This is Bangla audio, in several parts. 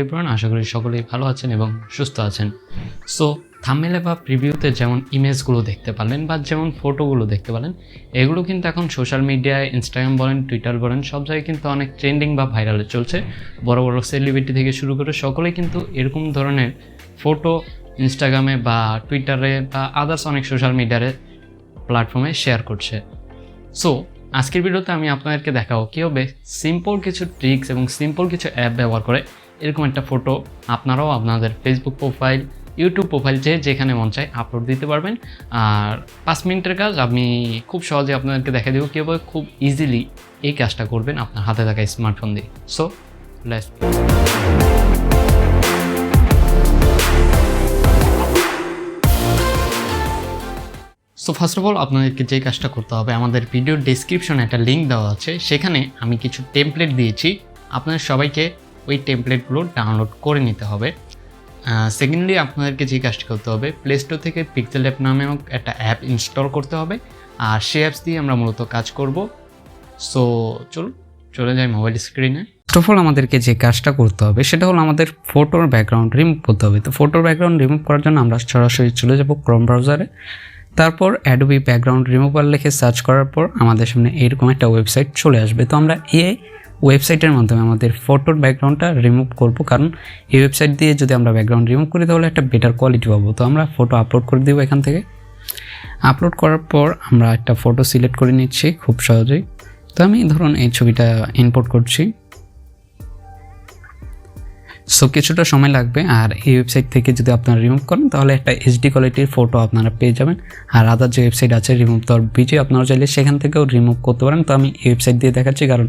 এভরিওয়ান, আশা করি সকলেই ভালো আছেন এবং সুস্থ আছেন। সো থাম্বনেলে বা প্রিভিউতে যেমন ইমেজগুলো দেখতে পারলেন বা যেমন ফটোগুলো দেখতে পারলেন, এগুলো কিন্তু এখন সোশ্যাল মিডিয়ায় ইনস্টাগ্রাম বলেন, টুইটার বলেন, সব জায়গায় কিন্তু অনেক ট্রেন্ডিং বা ভাইরালে চলছে। বড় বড় সেলিব্রিটি থেকে শুরু করে সকলেই কিন্তু এরকম ধরনের ফটো ইনস্টাগ্রামে বা টুইটারে বা আদার্স অনেক সোশ্যাল মিডিয়ারে প্ল্যাটফর্মে শেয়ার করছে। সো আজকের ভিডিওতে আমি আপনাদেরকে দেখাবো কীভাবে সিম্পল কিছু ট্রিক্স এবং সিম্পল কিছু অ্যাপ ব্যবহার করে এরকম একটা ফটো আপনারাও আপনাদের ফেসবুক প্রোফাইল, ইউটিউব প্রোফাইল যেখানে মন চায় আপলোড দিতে পারবেন। আর 5 মিনিটের কাজ আমি খুব সহজে আপনাদেরকে দেখা দেবো কীভাবে খুব ইজিলি এই কাজটা করবেন আপনার হাতে থাকা স্মার্টফোন দিয়ে। So let's first of all আপনাদেরকে যে কাজটা করতে হবে, আমাদের ভিডিওর ডেসক্রিপশনে একটা লিঙ্ক দেওয়া আছে, সেখানে আমি কিছু টেমপ্লেট দিয়েছি। আপনাদের সবাইকে ওই টেমপ্লেটগুলো ডাউনলোড করে নিতে হবে। সেকেন্ডলি আপনাদেরকে যে কাজটা করতে হবে, প্লে স্টোর থেকে পিক্সেল অ্যাপ নামেও একটা অ্যাপ ইনস্টল করতে হবে। আর সেই অ্যাপস দিয়ে আমরা মূলত কাজ করব। সো চলে যাই মোবাইল স্ক্রিনে। ফার্স্ট অফ অল আমাদেরকে যে কাজটা করতে হবে সেটা হলো আমাদের ফটোর ব্যাকগ্রাউন্ড রিমুভ করতে হবে। তো ফটোর ব্যাকগ্রাউন্ড রিমুভ করার জন্য আমরা সরাসরি চলে যাব ক্রোম ব্রাউজারে। তারপর অ্যাডোবি ব্যাকগ্রাউন্ড রিমুভার লিখে সার্চ করার পর আমাদের সামনে এরকম একটা ওয়েবসাইট চলে আসবে। তো আমরা এই ওয়েবসাইটের মাধ্যমে আমাদের ফটোর ব্যাকগ্রাউন্ডটা রিমুভ করব, কারণ এই ওয়েবসাইট দিয়ে যদি আমরা ব্যাকগ্রাউন্ড রিমুভ করি তাহলে একটা বেটার কোয়ালিটি পাবো। তো আমরা ফটো আপলোড করে দেবো এখান থেকে। আপলোড করার পর আমরা একটা ফটো সিলেক্ট করে নিচ্ছি খুব সহজেই। তো আমি ধরুন এই ছবিটা ইম্পোর্ট করছি। সো কিছুটা সময় লাগবে। আর এই ওয়েবসাইট থেকে যদি আপনারা রিমুভ করেন তাহলে একটা এইচডি কোয়ালিটির ফটো আপনারা পেয়ে যাবেন। আর আদার যে ওয়েবসাইট আছে রিমুভ দেওয়ার বিজে, আপনারা চাইলে সেখান থেকেও রিমুভ করতে পারেন। তো আমি এই ওয়েবসাইট দিয়ে দেখাচ্ছি কারণ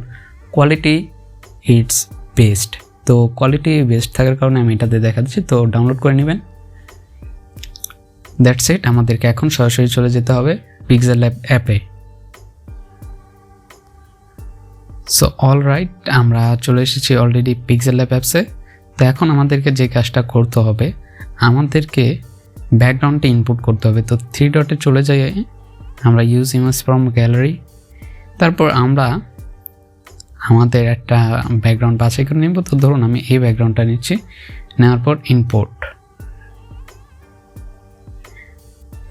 কোয়ালিটি ইটস বেস্ট। তো কোয়ালিটি বেস্ট থাকার কারণে আমি এটা দিয়ে দেখাচ্ছি। তো ডাউনলোড করে নেবেন। That's it. আমাদেরকে এখন সরাসরি চলে যেতে হবে পিক্সেল অ্যাপে। সো অল রাইট, আমরা চলে এসেছি অলরেডি পিক্সেল অ্যাপসে। তো এখন আমাদেরকে যে কাজটা করতে হবে, আমাদেরকে ব্যাকগ্রাউন্ডটা ইনপুট করতে হবে। তো 3 ডটে চলে যাই, আমরা ইউজ ইমেজ ফ্রম গ্যালারি। তারপর আমরা আমাদের একটা ব্যাকগ্রাউন্ড বাছাই করে নেব। তো ধরুন আমি এই ব্যাকগ্রাউন্ডটা নিচ্ছি, নেওয়ার পর ইম্পোর্ট।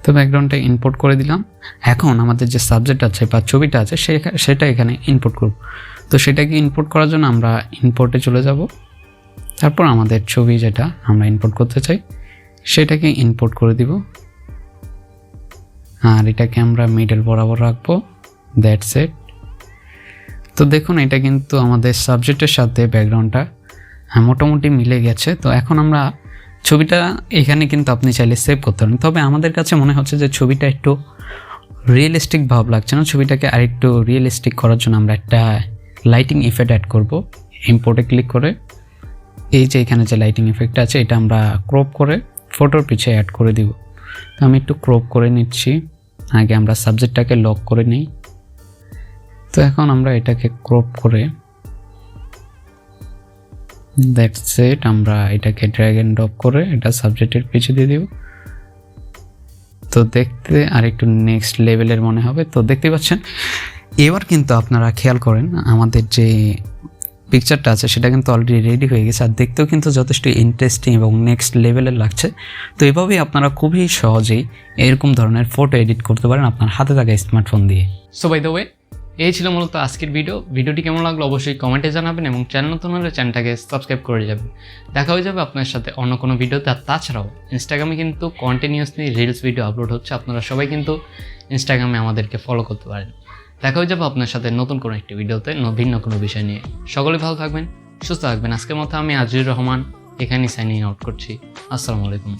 তো ব্যাকগ্রাউন্ডটা ইম্পোর্ট করে দিলাম। এখন আমাদের যে সাবজেক্ট আছে বা ছবিটা আছে সেটা এখানে ইনপুট করব। তো সেটাকে ইনপুট করার জন্য আমরা ইম্পোর্টে চলে যাব। তারপর আমাদের ছবি যেটা আমরা ইনপুট করতে চাই সেটাকে ইনপুট করে দিব। আর এটাকে আমরা মিডল বরাবর রাখবো। That's it. তো দেখুন এটা কিন্তু আমাদের সাবজেক্টের সাথে ব্যাকগ্রাউন্ডটা মোটামুটি মিলে গেছে। তো এখন আমরা ছবিটা এখানে কিন্তু আপনি চাইলে সেভ করতে পারেন। তবে আমাদের কাছে মনে হচ্ছে যে ছবিটা একটু রিয়েলিস্টিক ভাব লাগছে না। ছবিটাকে আরেকটু রিয়েলিস্টিক করার জন্য আমরা একটা লাইটিং ইফেক্ট অ্যাড করব। ইম্পোর্টে ক্লিক করে এই যে এখানে যে লাইটিং ইফেক্টটা আছে এটা আমরা ক্রপ করে ফটোর পিছে অ্যাড করে দিব। তো আমি একটু ক্রপ করে নিচ্ছি। আগে আমরা সাবজেক্টটাকে লক করে নিই। তো এখন আমরা এটাকে ক্রপ করে দ্যাটস ইট, আমরা এটাকে ড্র্যাগ এন্ড ড্রপ করে এটা সাবজেক্টের পিছে দিয়ে দিব। তো দেখতে আর একটু নেক্সট লেভেলের মনে হবে। তো দেখতে পাচ্ছেন, এবার কিন্তু আপনারা খেয়াল করেন আমাদের যে পিকচারটা আছে সেটা কিন্তু অলরেডি রেডি হয়ে গেছে। আর দেখতেও কিন্তু যথেষ্ট ইন্টারেস্টিং এবং নেক্সট লেভেলের লাগছে। তো এভাবেই আপনারা খুবই সহজেই এরকম ধরনের ফটো এডিট করতে পারেন আপনার হাতে থাকা স্মার্টফোন দিয়ে। সো বাই দ্য ওয়ে, এই ছিল মূলত আজকের ভিডিওটি কেমন লাগলো অবশ্যই কমেন্টে জানাবেন এবং চ্যানেল নতুন হলে চ্যানেলটাকে সাবস্ক্রাইব করে যাবেন। দেখা হয়ে যাবে আপনার সাথে অন্য কোনো ভিডিওতে। আর তাছাড়াও ইনস্টাগ্রামে কিন্তু কন্টিনিউয়াসলি রিলস ভিডিও আপলোড হচ্ছে, আপনারা সবাই কিন্তু ইনস্টাগ্রামে আমাদেরকে ফলো করতে পারেন। দেখা হয়ে যাবে আপনার সাথে নতুন কোনো একটি ভিডিওতে ভিন্ন কোনো বিষয় নিয়ে। সকলে ভালো থাকবেন, সুস্থ থাকবেন। আজকের মতো আমি আজিজুর রহমান এখানেই সাইনিং আউট করছি। আসসালামু আলাইকুম।